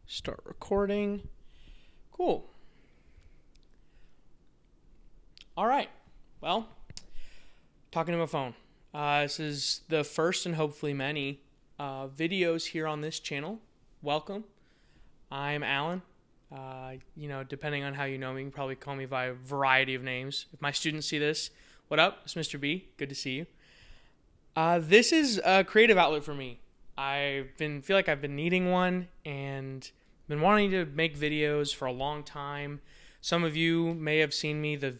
Start recording. Cool. All right. Well, talking to my phone. This is the first and hopefully many videos here on this channel. Welcome. I'm Alan. Depending on how you know me, you can probably call me by a variety of names. If my students see this, what up? It's Mr. B. Good to see you. This is a creative outlet for me. Feel like I've been needing one and been wanting to make videos for a long time. Some of you may have seen me, the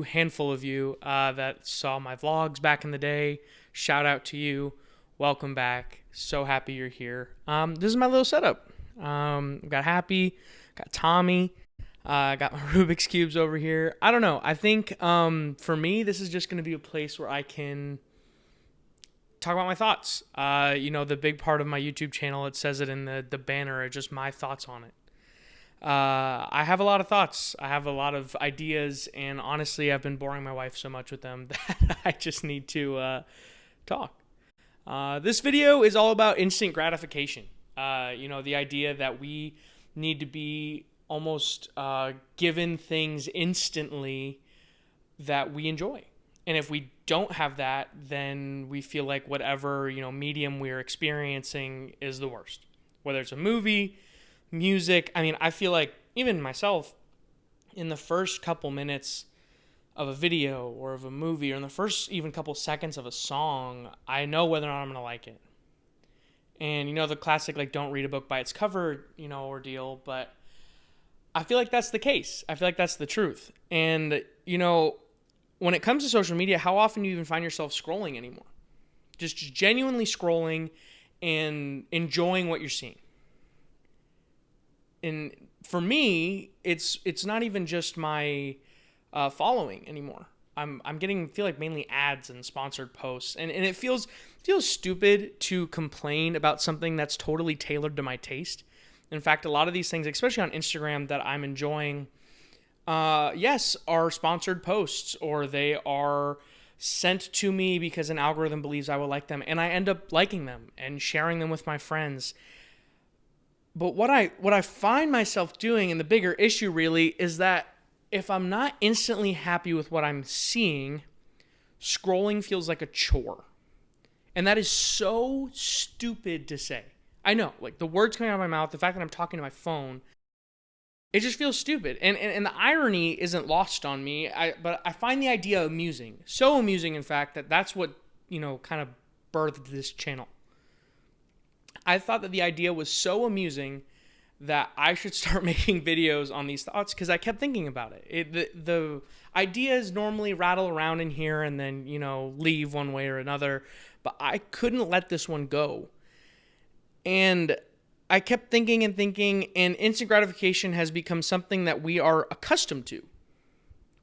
handful of you that saw my vlogs back in the day. Shout out to you. Welcome back. So happy you're here. This is my little setup. Got Happy, got Tommy, got my Rubik's Cubes over here. I don't know. I think for me, this is just going to be a place where I can talk about my thoughts. The big part of my YouTube channel, it says it in the banner, are just my thoughts on it. I have a lot of thoughts. I have a lot of ideas, and honestly, I've been boring my wife so much with them that I just need to talk. This video is all about instant gratification. The idea that we need to be almost given things instantly that we enjoy. And if we don't have that, then we feel like whatever, medium we're experiencing is the worst. Whether it's a movie, music. I mean, I feel like even myself, in the first couple minutes of a video or of a movie, or in the first even couple seconds of a song, I know whether or not I'm going to like it. And, the classic, don't read a book by its cover, ordeal. But I feel like that's the case. I feel like that's the truth. And, when it comes to social media, how often do you even find yourself scrolling anymore? Just genuinely scrolling and enjoying what you're seeing. And for me, it's not even just my following anymore. I'm feel like mainly ads and sponsored posts, and it feels stupid to complain about something that's totally tailored to my taste. In fact, a lot of these things, especially on Instagram, that I'm enjoying, yes, are sponsored posts, or they are sent to me because an algorithm believes I will like them, and I end up liking them and sharing them with my friends. But what I find myself doing, and the bigger issue really, is that if I'm not instantly happy with what I'm seeing, scrolling feels like a chore. And that is so stupid to say. I know, the words coming out of my mouth, the fact that I'm talking to my phone, it just feels stupid. And the irony isn't lost on me, but I find the idea amusing. So amusing, in fact, that's what, kind of birthed this channel. I thought that the idea was so amusing that I should start making videos on these thoughts, because I kept thinking about it. The ideas normally rattle around in here and then, leave one way or another, but I couldn't let this one go. And I kept thinking, and instant gratification has become something that we are accustomed to.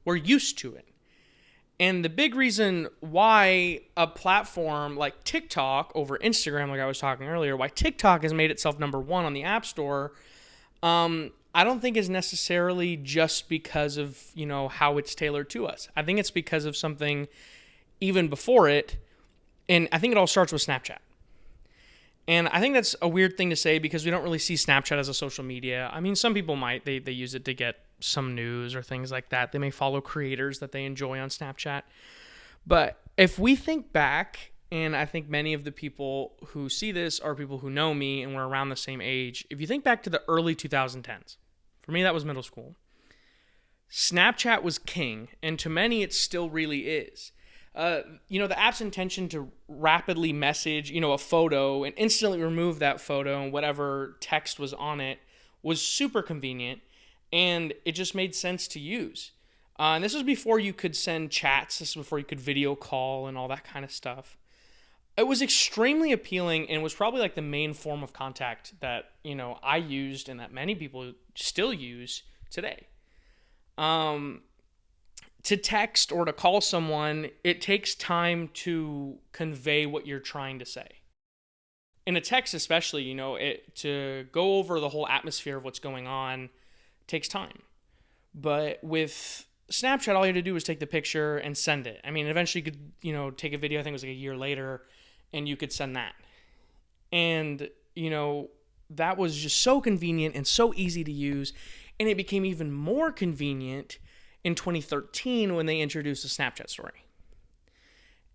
We're used to it. And the big reason why a platform like TikTok over Instagram, like I was talking earlier, why TikTok has made itself number one on the App Store, I don't think is necessarily just because of, how it's tailored to us. I think it's because of something even before it, and I think it all starts with Snapchat. And I think that's a weird thing to say, because we don't really see Snapchat as a social media. I mean, some people might. They use it to get some news or things like that. They may follow creators that they enjoy on Snapchat. But if we think back, and I think many of the people who see this are people who know me and we're around the same age. If you think back to the early 2010s, for me that was middle school, Snapchat was king, and to many it still really is. The app's intention to rapidly message, a photo and instantly remove that photo and whatever text was on it was super convenient, and it just made sense to use. And this was before you could send chats. This was before you could video call and all that kind of stuff. It was extremely appealing, and was probably the main form of contact that, I used and that many people still use today. To text or to call someone, it takes time to convey what you're trying to say. In a text especially, to go over the whole atmosphere of what's going on takes time. But with Snapchat, all you had to do was take the picture and send it. I mean, eventually you could, take a video, I think it was a year later, and you could send that. And, that was just so convenient and so easy to use. And it became even more convenient in 2013 when they introduced the Snapchat story.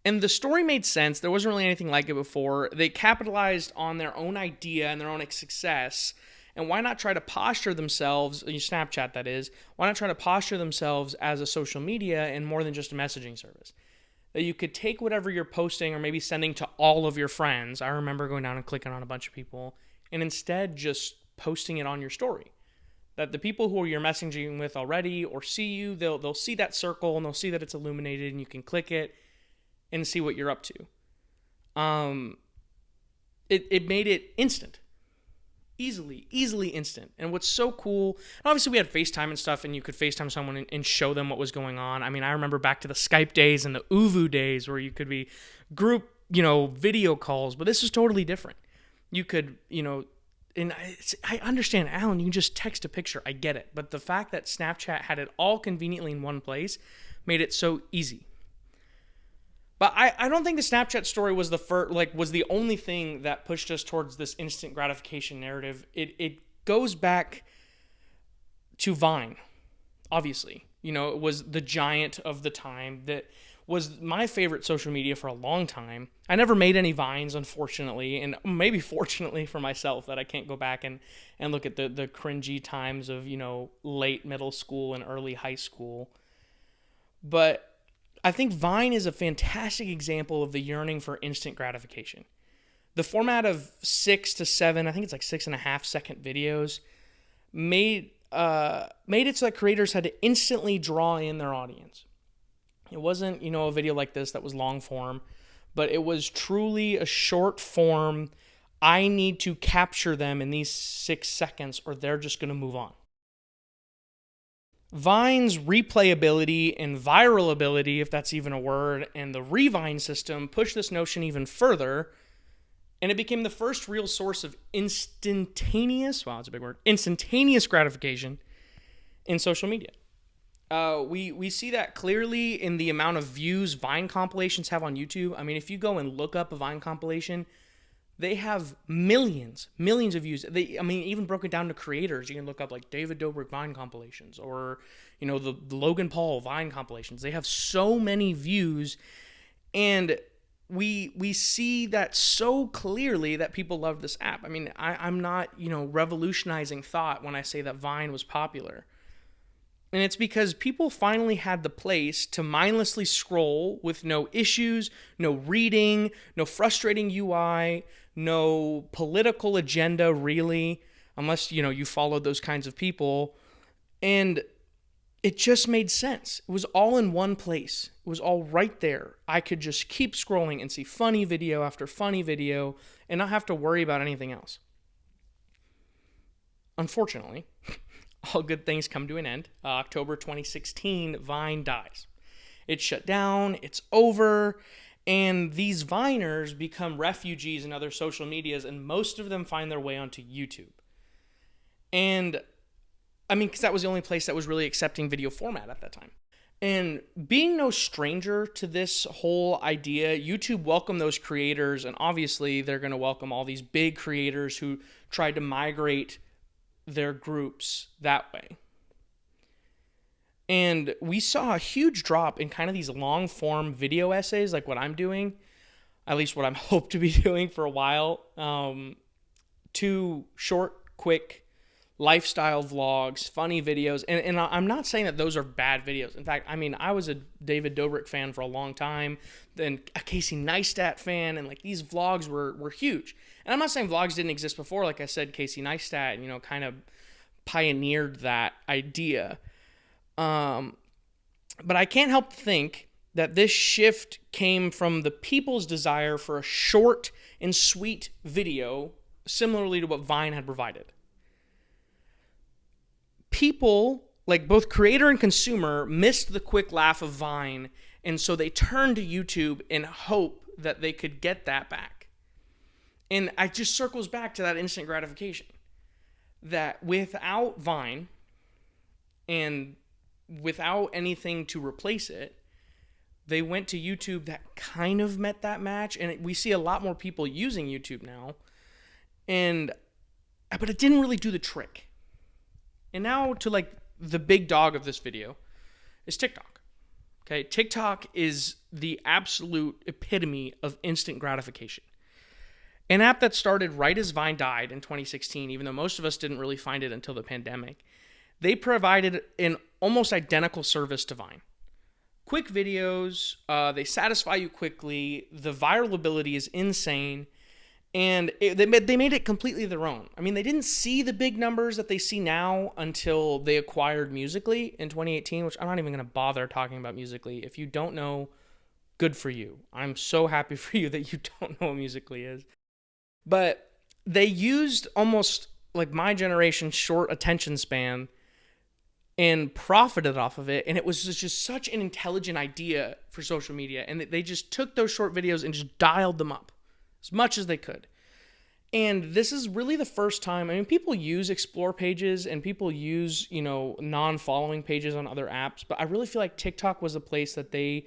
And the story made sense. There wasn't really anything like it before. They capitalized on their own idea and their own success. And why not try to posture themselves, Snapchat that is, why not try to posture themselves as a social media and more than just a messaging service? That you could take whatever you're posting or maybe sending to all of your friends. I remember going down and clicking on a bunch of people and instead just posting it on your story. That the people who you're messaging with already or see you, they'll see that circle and they'll see that it's illuminated and you can click it and see what you're up to. It made it instant. Easily instant. And what's so cool, and obviously we had FaceTime and stuff, and you could FaceTime someone and show them what was going on. I mean, I remember back to the Skype days and the Uvu days where you could be group, video calls, but this is totally different. You could, and I understand, Alan, you can just text a picture. I get it. But the fact that Snapchat had it all conveniently in one place made it so easy. But I don't think the Snapchat story was was the only thing that pushed us towards this instant gratification narrative. It goes back to Vine, obviously. It was the giant of the time that was my favorite social media for a long time. I never made any Vines, unfortunately, and maybe fortunately for myself that I can't go back and look at the cringy times of, late middle school and early high school. But I think Vine is a fantastic example of the yearning for instant gratification. The format of 6 to 7, I think it's like 6.5 second videos, made it so that creators had to instantly draw in their audience. It wasn't, a video like this that was long form, but it was truly a short form. I need to capture them in these 6 seconds or they're just going to move on. Vine's replayability and viral ability, if that's even a word, and the Revine system pushed this notion even further, and it became the first real source of instantaneous gratification in social media. We see that clearly in the amount of views Vine compilations have on YouTube. I mean, if you go and look up a Vine compilation, they have millions of views. Even broken down to creators. You can look up like David Dobrik Vine compilations or, the Logan Paul Vine compilations. They have so many views, and we see that so clearly that people love this app. I mean, I'm not, revolutionizing thought when I say that Vine was popular. And it's because people finally had the place to mindlessly scroll with no issues, no reading, no frustrating UI, no political agenda really, unless, you followed those kinds of people. And it just made sense. It was all in one place. It was all right there. I could just keep scrolling and see funny video after funny video and not have to worry about anything else. Unfortunately, all good things come to an end. October 2016, Vine dies. It's shut down, it's over, and these Viners become refugees in other social medias, and most of them find their way onto YouTube. And, because that was the only place that was really accepting video format at that time. And being no stranger to this whole idea, YouTube welcomed those creators, and obviously they're going to welcome all these big creators who tried to migrate their groups that way. And we saw a huge drop in kind of these long form video essays like what I'm doing, at least what I'm hoped to be doing for a while, to short, quick lifestyle vlogs, funny videos. And I'm not saying that those are bad videos. In fact, I was a David Dobrik fan for a long time, then a Casey Neistat fan, and like these vlogs were huge. And I'm not saying vlogs didn't exist before. Like I said, Casey Neistat, kind of pioneered that idea. But I can't help to think that this shift came from the people's desire for a short and sweet video, similarly to what Vine had provided. People, like both creator and consumer, missed the quick laugh of Vine, and so they turned to YouTube in hope that they could get that back. And it just circles back to that instant gratification. That without Vine and without anything to replace it, they went to YouTube that kind of met that match. And we see a lot more people using YouTube now. And but it didn't really do the trick. And now to like the big dog of this video is TikTok. Okay, TikTok is the absolute epitome of instant gratification. An app that started right as Vine died in 2016, even though most of us didn't really find it until the pandemic. They provided an almost identical service to Vine. Quick videos, they satisfy you quickly, the viral ability is insane, and they made it completely their own. I mean, they didn't see the big numbers that they see now until they acquired Musical.ly in 2018, which I'm not even going to bother talking about Musical.ly. If you don't know, good for you. I'm so happy for you that you don't know what Musical.ly is. But they used almost like my generation's short attention span and profited off of it. And it was just such an intelligent idea for social media. And they just took those short videos and just dialed them up as much as they could. And this is really the first time, I mean, people use explore pages and people use, non-following pages on other apps, but I really feel like TikTok was a place that they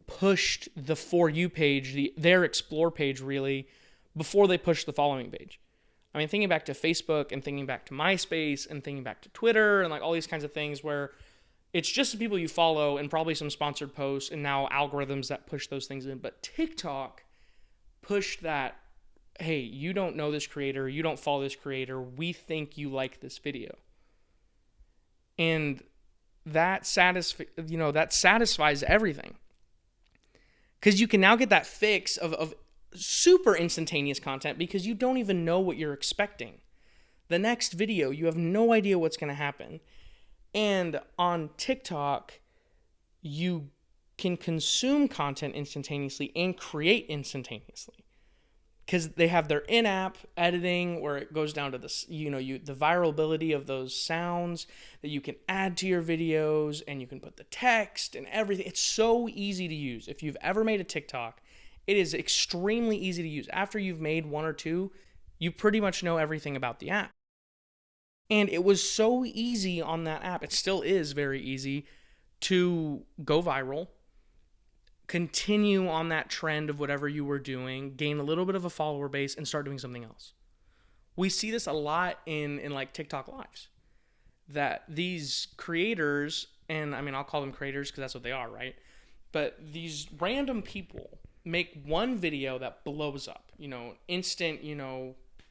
pushed the For You page, their explore page really, before they pushed the following page. I mean, thinking back to Facebook and thinking back to MySpace and thinking back to Twitter and like all these kinds of things where it's just the people you follow and probably some sponsored posts and now algorithms that push those things in. But TikTok pushed that, hey, you don't know this creator, you don't follow this creator, we think you like this video. And that satisfies everything. Because you can now get that fix of super instantaneous content because you don't even know what you're expecting. The next video, you have no idea what's going to happen. And on TikTok, you can consume content instantaneously and create instantaneously. Because they have their in-app editing where it goes down to the viralability of those sounds that you can add to your videos, and you can put the text and everything. It's so easy to use. If you've ever made a TikTok, it is extremely easy to use. After you've made one or two, you pretty much know everything about the app. And it was so easy on that app. It still is very easy to go viral, continue on that trend of whatever you were doing, gain a little bit of a follower base, and start doing something else. We see this a lot in like TikTok lives, that these creators, and I mean, I'll call them creators because that's what they are, right? But these random people make one video that blows up, instant,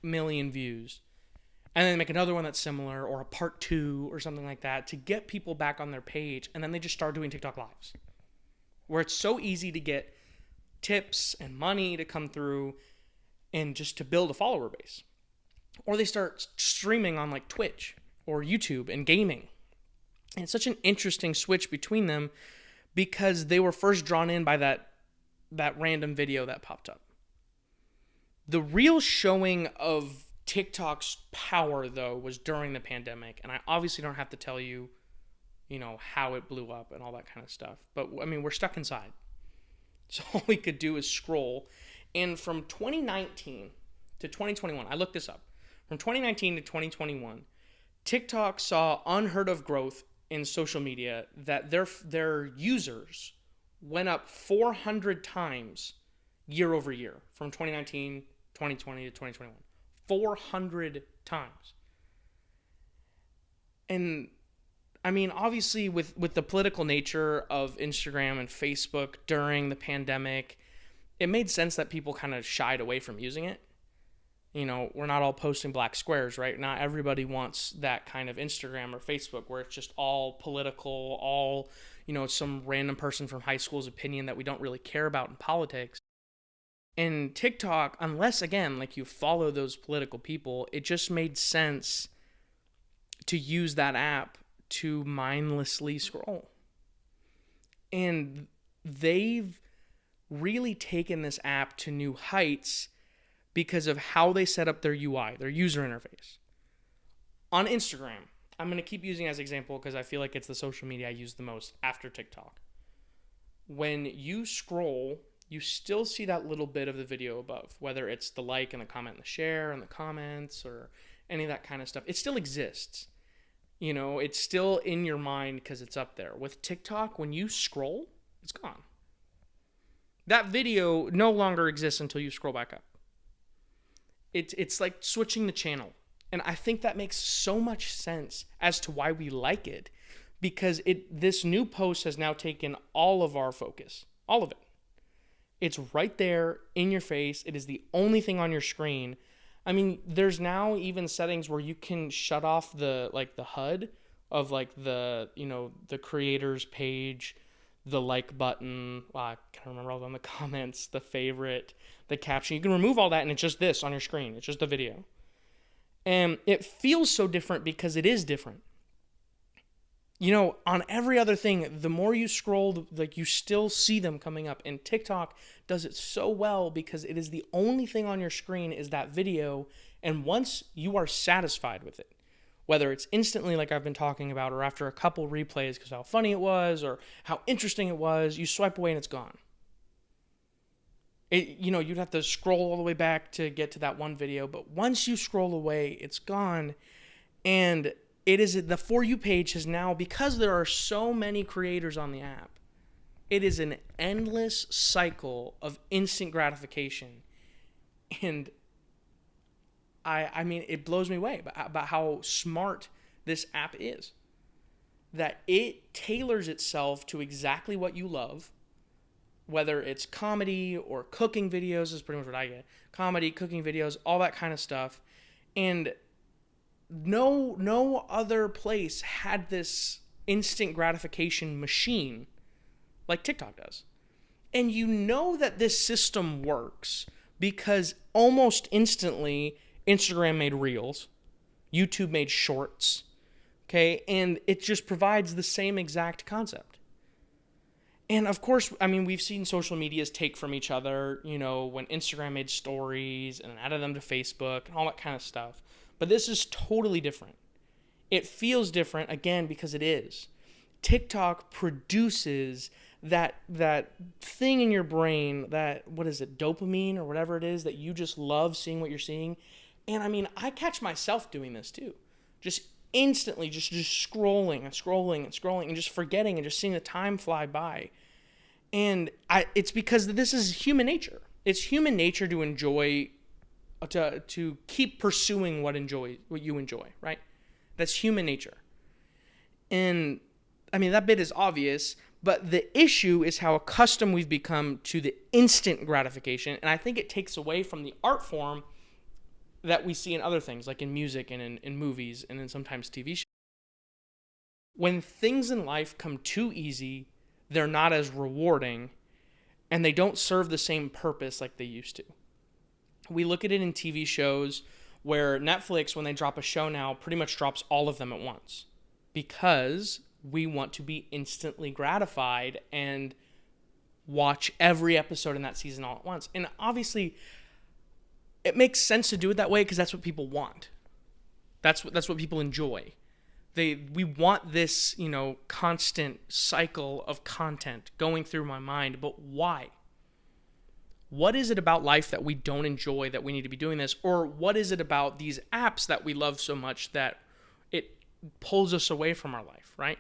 million views. And then they make another one that's similar or a part 2 or something like that to get people back on their page. And then they just start doing TikTok lives where it's so easy to get tips and money to come through and just to build a follower base. Or they start streaming on like Twitch or YouTube and gaming. And it's such an interesting switch between them because they were first drawn in by that random video that popped up. The real showing of TikTok's power, though, was during the pandemic. And I obviously don't have to tell you, how it blew up and all that kind of stuff. But, I mean, we're stuck inside. So all we could do is scroll. And from 2019 to 2021, I looked this up. From 2019 to 2021, TikTok saw unheard of growth in social media that their users went up 400 times year over year from 2019, 2020 to 2021. 400 times. And I mean, obviously with the political nature of Instagram and Facebook during the pandemic, it made sense that people kind of shied away from using it. We're not all posting black squares, right? Not everybody wants that kind of Instagram or Facebook where it's just all political, all, some random person from high school's opinion that we don't really care about in politics. And TikTok, unless, again, like you follow those political people, it just made sense to use that app to mindlessly scroll. And they've really taken this app to new heights because of how they set up their UI, their user interface. On Instagram, I'm going to keep using as an example because I feel like it's the social media I use the most after TikTok. When you scroll, you still see that little bit of the video above, whether it's the like and the comment and the share and the comments or any of that kind of stuff. It still exists. It's still in your mind because it's up there. With TikTok, when you scroll, it's gone. That video no longer exists until you scroll back up. It's like switching the channel. And I think that makes so much sense as to why we like it, because this new post has now taken all of our focus, all of it. It's right there in your face. It is the only thing on your screen. I mean, there's now even settings where you can shut off the HUD of like the creator's page, the like button. Well, I can't remember all of them, the comments, the favorite, the caption. You can remove all that and it's just this on your screen. It's just the video. And it feels so different because it is different. On every other thing, the more you scroll, like, you still see them coming up. And TikTok does it so well because it is the only thing on your screen is that video. And once you are satisfied with it, whether it's instantly like I've been talking about, or after a couple replays because how funny it was or how interesting it was, you swipe away and it's gone. You'd have to scroll all the way back to get to that one video. But once you scroll away, it's gone. And the For You page has now, because there are so many creators on the app, it is an endless cycle of instant gratification. And I mean, it blows me away about how smart this app is. That it tailors itself to exactly what you love, whether it's comedy or cooking videos is pretty much what I get. Comedy, cooking videos, all that kind of stuff. And no other place had this instant gratification machine like TikTok does. And you know that this system works because almost instantly Instagram made Reels, YouTube made Shorts, okay? And it just provides the same exact concept. And of course, I mean, we've seen social medias take from each other, when Instagram made stories and added them to Facebook and all that kind of stuff. But this is totally different. It feels different, again, because it is. TikTok produces that thing in your brain, dopamine or whatever it is, that you just love seeing what you're seeing. And I mean, I catch myself doing this too. Just instantly, just scrolling and scrolling and scrolling and just forgetting and just seeing the time fly by. And it's because this is human nature. It's human nature to enjoy, to keep pursuing what you enjoy, right? That's human nature. And I mean, that bit is obvious, but the issue is how accustomed we've become to the instant gratification. And I think it takes away from the art form that we see in other things, like in music and in movies and in sometimes TV shows. When things in life come too easy, they're not as rewarding and they don't serve the same purpose like they used to. We look at it in TV shows where Netflix, when they drop a show now, pretty much drops all of them at once because we want to be instantly gratified and watch every episode in that season all at once. And obviously, it makes sense to do it that way because that's what people want. That's what people enjoy. We want this, constant cycle of content going through my mind, but why? What is it about life that we don't enjoy that we need to be doing this? Or what is it about these apps that we love so much that it pulls us away from our life, right?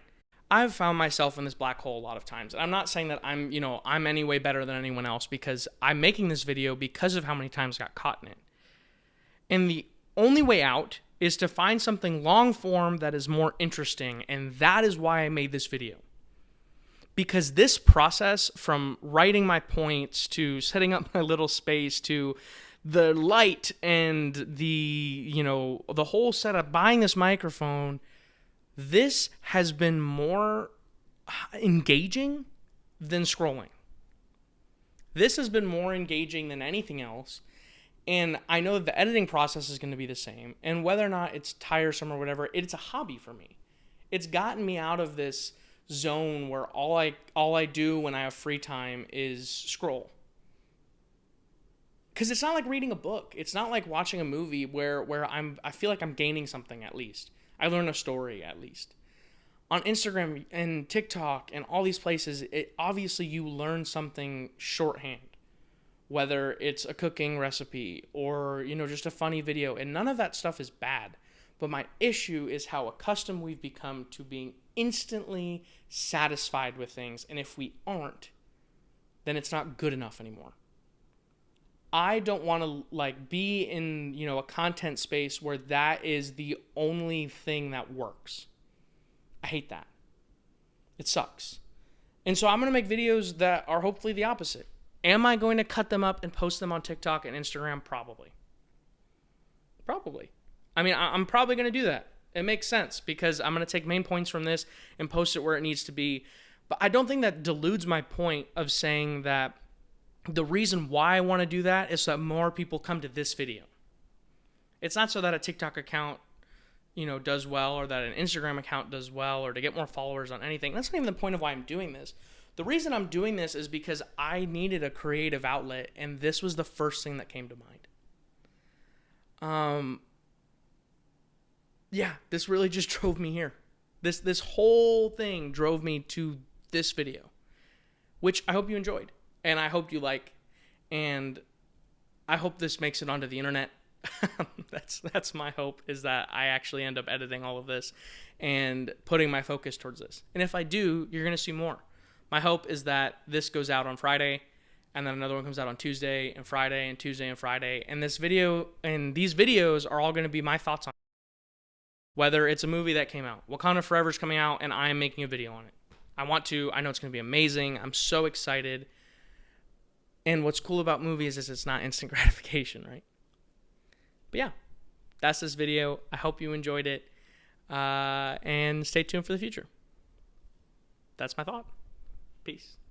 I've found myself in this black hole a lot of times. And I'm not saying that I'm any way better than anyone else, because I'm making this video because of how many times I got caught in it. And the only way out is to find something long form that is more interesting. And that is why I made this video. Because this process, from writing my points to setting up my little space to the light and the whole setup, buying this microphone, this has been more engaging than scrolling. This has been more engaging than anything else. And I know that the editing process is going to be the same. And whether or not it's tiresome or whatever, it's a hobby for me. It's gotten me out of this zone where all I do when I have free time is scroll. Because it's not like reading a book. It's not like watching a movie where I feel like I'm gaining something at least. I learn a story at least. On Instagram and TikTok and all these places, obviously you learn something shorthand. Whether it's a cooking recipe or, just a funny video. And none of that stuff is bad. But my issue is how accustomed we've become to being instantly satisfied with things. And if we aren't, then it's not good enough anymore. I don't want to like be in, a content space where that is the only thing that works. I hate that. It sucks. And so I'm going to make videos that are hopefully the opposite. Am I going to cut them up and post them on TikTok and Instagram? Probably. Probably. I mean, I'm probably going to do that. It makes sense because I'm going to take main points from this and post it where it needs to be. But I don't think that dilutes my point of saying that the reason why I want to do that is so that more people come to this video. It's not so that a TikTok account, does well, or that an Instagram account does well, or to get more followers on anything. That's not even the point of why I'm doing this. The reason I'm doing this is because I needed a creative outlet, and this was the first thing that came to mind. Yeah, this really just drove me here. This whole thing drove me to this video, which I hope you enjoyed, and I hope you like, and I hope this makes it onto the internet. That's my hope, is that I actually end up editing all of this and putting my focus towards this. And if I do, you're going to see more. My hope is that this goes out on Friday, and then another one comes out on Tuesday and Friday and Tuesday and Friday. And this video and these videos are all going to be my thoughts on it. Whether it's a movie that came out, Wakanda Forever is coming out, and I am making a video on it. I know it's going to be amazing. I'm so excited. And what's cool about movies is it's not instant gratification, right? But yeah, that's this video. I hope you enjoyed it. And stay tuned for the future. That's my thought. Peace.